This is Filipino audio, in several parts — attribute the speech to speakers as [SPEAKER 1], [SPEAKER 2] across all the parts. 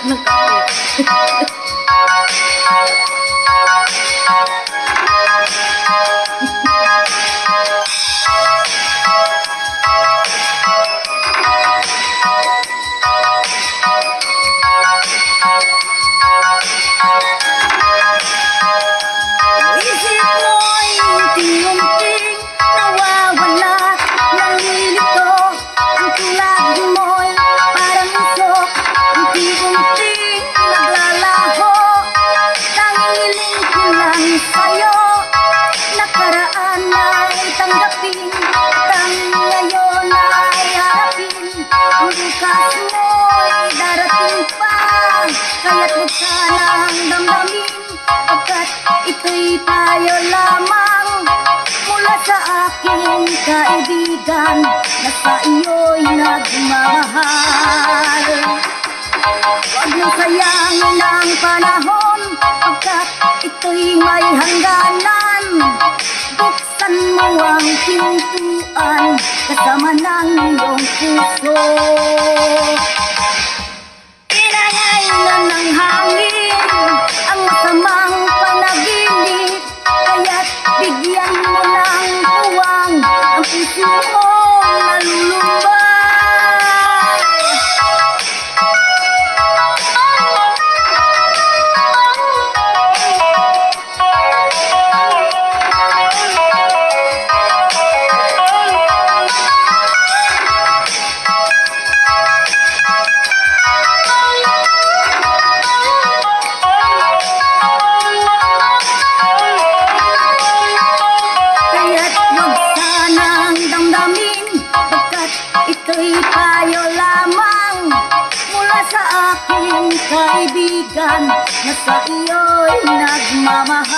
[SPEAKER 1] ng kape. Isip mo'y unti-unting nawawala, nalilito. Ang tulad mo'y parang usok, unti-unting naglalaho. Tanging hiling ko lang sa'yo, nakaraan ay tanggapin, tanging ngayon ay harapin. Ang bukas mo'y darating pa, kaya't huwag sanang damdamin, pagkat ito'y payo lamang mula sa aking kaibigan na sa iyo'y nagmamahal. Huwag mo sayangin ang panahon, pagkat ito'y may hangganan. Buksan mo ang pintuan kasama ng iyong puso. Pinangainan ng hangin ang masamang panaginip, kaya't bigyan mo ng puwang ang puso mong nalulumbay. Ito'y payo lamang mula sa aking kaibigan na sa iyo'y nagmamahal.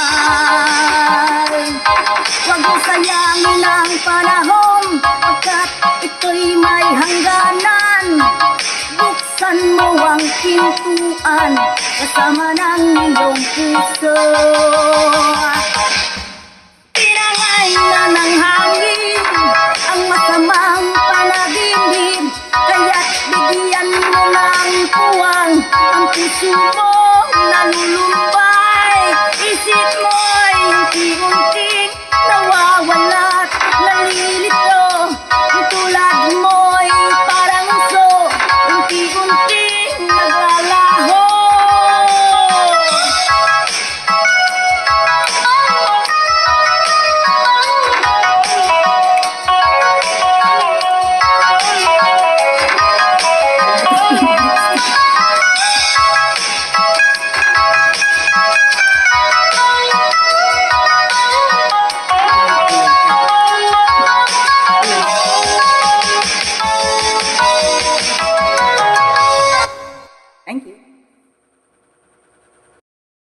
[SPEAKER 1] Huwag mo sayangin ang panahon, pagkat ito'y may hangganan. Buksan mo ang pintuan kasama ng iyong puso.